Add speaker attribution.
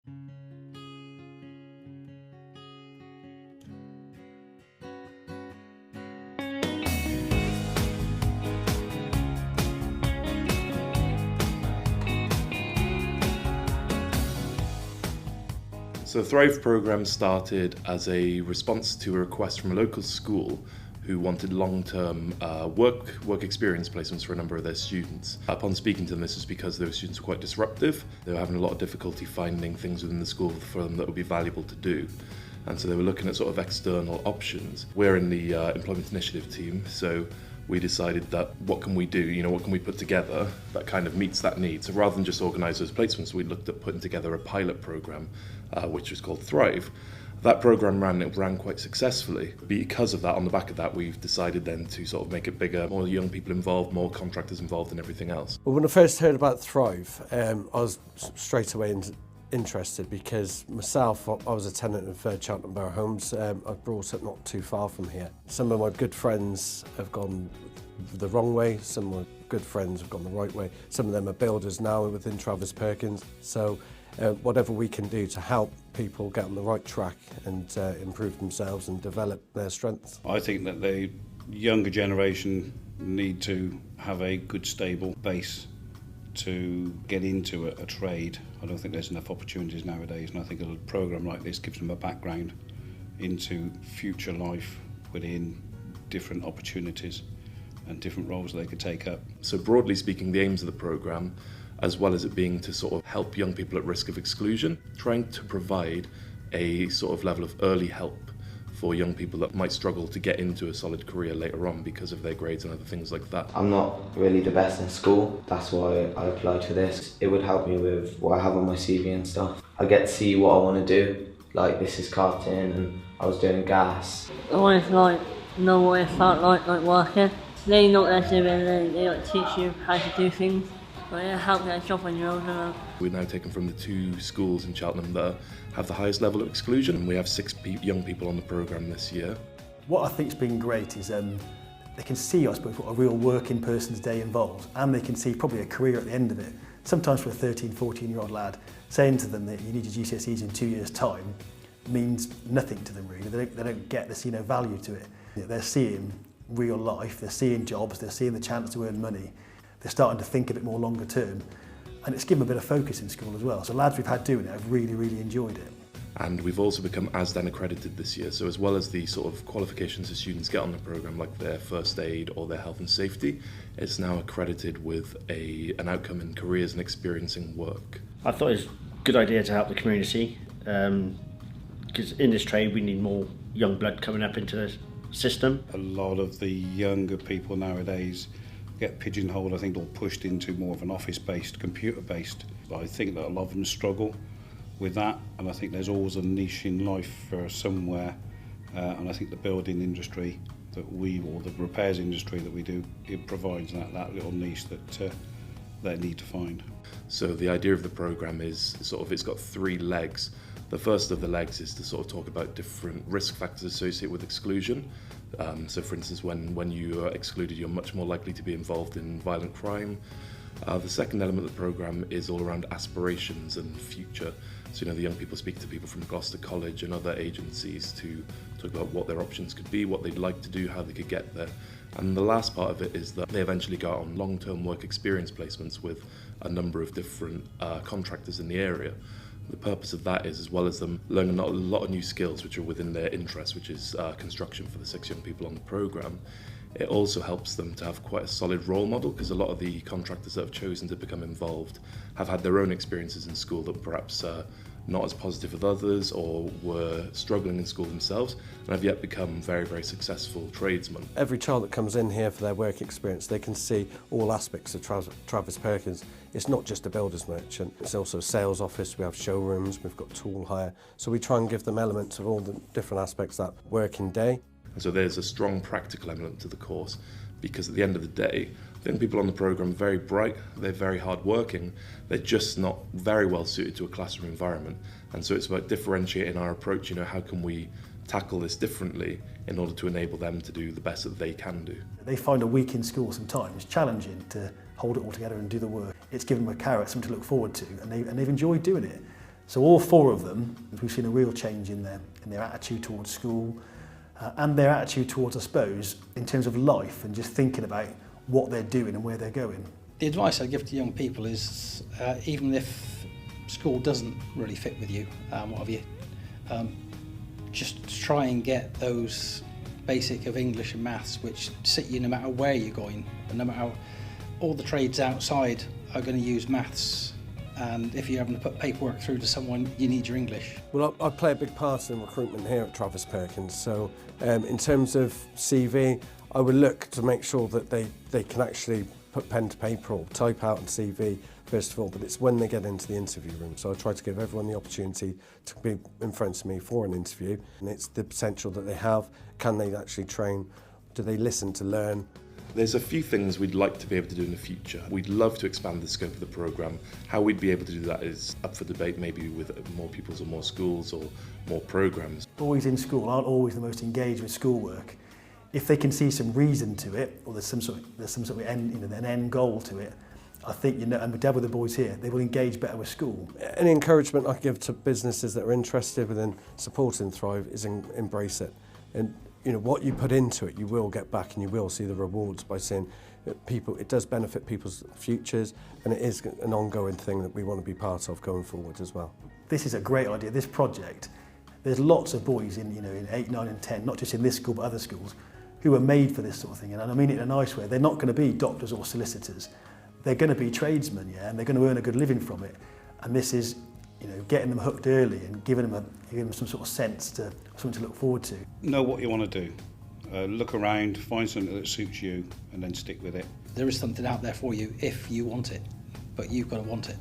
Speaker 1: So the Thrive programme started as a response to a request from a local school who wanted long-term work experience placements for a number of their students. Upon speaking to them, this was because those students were quite disruptive. They were having a lot of difficulty finding things within the school for them that would be valuable to do. And so they were looking at sort of external options. We're in the Employment Initiative team, so we decided that what can we do, what can we put together that kind of meets that need. So rather than just organise those placements, we looked at putting together a pilot programme, which was called Thrive. That programme ran quite successfully. Because of that, on the back of that, we've decided then to sort of make it bigger, more young people involved, more contractors involved and everything else.
Speaker 2: Well, when I first heard about Thrive, I was straight away interested because myself, I was a tenant of Cheltenham Borough Homes. I was brought up not too far from here. Some of my good friends have gone the wrong way, some of my good friends have gone the right way. Some of them are builders now within Perkins. So whatever we can do to help people get on the right track and improve themselves and develop their strengths.
Speaker 3: I think that the younger generation need to have a good stable base to get into a trade. I don't think there's enough opportunities nowadays, and I think a programme like this gives them a background into future life within different opportunities and different roles they could take up.
Speaker 1: So broadly speaking, the aims of the programme, as well as it being to sort of help young people at risk of exclusion, trying to provide a sort of level of early help for young people that might struggle to get into a solid career later on because of their grades and other things like that.
Speaker 4: I'm not really the best in school, that's why I applied for this. It would help me with what I have on my CV and stuff. I get to see what I want to do, like this is carting and I was doing gas.
Speaker 5: I always know what it felt like working. They know what they're doing, they teach you how to do things. But it helps get a job when you're older.
Speaker 1: We're now taken from the 2 schools in Cheltenham that have the highest level of exclusion, and we have 6 young people on the programme this year.
Speaker 6: What I think's been great is they can see, I suppose, what a real working person's day involves, and they can see probably a career at the end of it. Sometimes for a 13, 14-year-old lad, saying to them that you need your GCSEs in 2 years' time means nothing to them really. They don't get, they see no value to it. They're seeing real life, they're seeing jobs, they're seeing the chance to earn money. They're starting to think a bit more longer term, and it's given them a bit of focus in school as well. So lads we've had doing it have really, really enjoyed it.
Speaker 1: And we've also become ASDAN accredited this year, so as well as the sort of qualifications that students get on the programme, like their first aid or their health and safety, it's now accredited with an outcome in careers and experiencing work.
Speaker 7: I thought it was a good idea to help the community, because in this trade we need more young blood coming up into the system.
Speaker 3: A lot of the younger people nowadays get pigeonholed, I think, or pushed into more of an office-based, computer-based. I think that a lot of them struggle with that, and I think there's always a niche in life for somewhere, and I think the building industry that or the repairs industry that we do, it provides that little niche that they need to find.
Speaker 1: So the idea of the programme is it's got 3 legs. The first of the legs is to sort of talk about different risk factors associated with exclusion. So for instance, when you are excluded, you're much more likely to be involved in violent crime. The second element of the programme is all around aspirations and future. So the young people speak to people from Gloucester College and other agencies to talk about what their options could be, what they'd like to do, how they could get there. And the last part of it is that they eventually go out on long-term work experience placements with a number of different contractors in the area. The purpose of that is, as well as them learning a lot of new skills which are within their interest, which is construction for the 6 young people on the programme, it also helps them to have quite a solid role model, because a lot of the contractors that have chosen to become involved have had their own experiences in school that perhaps not as positive as others, or were struggling in school themselves and have yet become very, very successful tradesmen.
Speaker 2: Every child that comes in here for their work experience, they can see all aspects of Travis Perkins. It's not just a builder's merchant, it's also a sales office, we have showrooms, we've got tool hire. So we try and give them elements of all the different aspects of that working day.
Speaker 1: And so there's a strong practical element to the course, because at the end of the day, the young people on the programme are very bright, they're very hard working, they're just not very well suited to a classroom environment. And so it's about differentiating our approach, how can we tackle this differently in order to enable them to do the best that they can do.
Speaker 6: They find a week in school sometimes challenging to hold it all together and do the work. It's given them a carrot, something to look forward to, and they've enjoyed doing it. So all 4 of them, we've seen a real change in their attitude towards school and their attitude towards, I suppose, in terms of life and just thinking about what they're doing and where they're going.
Speaker 8: The advice I give to young people is even if school doesn't really fit with you, what have you, just try and get those basic of English and maths which sit you no matter where you're going, and no matter how all the trades outside are going to use maths, and if you're having to put paperwork through to someone, you need your English.
Speaker 2: Well, I play a big part in recruitment here at Travis Perkins, so in terms of CV, I would look to make sure that they can actually put pen to paper or type out a CV first of all, but it's when they get into the interview room. So I try to give everyone the opportunity to be in front of me for an interview, and it's the potential that they have. Can they actually train? Do they listen to learn?
Speaker 1: There's a few things we'd like to be able to do in the future. We'd love to expand the scope of the programme. How we'd be able to do that is up for debate, maybe with more pupils or more schools or more programmes.
Speaker 6: Boys in school aren't always the most engaged with schoolwork. If they can see some reason to it, or there's some sort of end, an end goal to it, I think, and we dealt with the boys here, they will engage better with school.
Speaker 2: Any encouragement I give to businesses that are interested within supporting Thrive is embrace it. And what you put into it, you will get back, and you will see the rewards by seeing people. It does benefit people's futures, and it is an ongoing thing that we want to be part of going forward as well.
Speaker 6: This is a great idea. This project, there's lots of boys in 8, 9 and 10, not just in this school but other schools, who are made for this sort of thing. And I mean it in a nice way. They're not going to be doctors or solicitors. They're going to be tradesmen, and they're going to earn a good living from it. And this is, getting them hooked early and giving them some sort of sense to something to look forward to.
Speaker 3: Know what you want to do. Look around, find something that suits you, and then stick with it.
Speaker 8: There is something out there for you if you want it, but you've got to want it.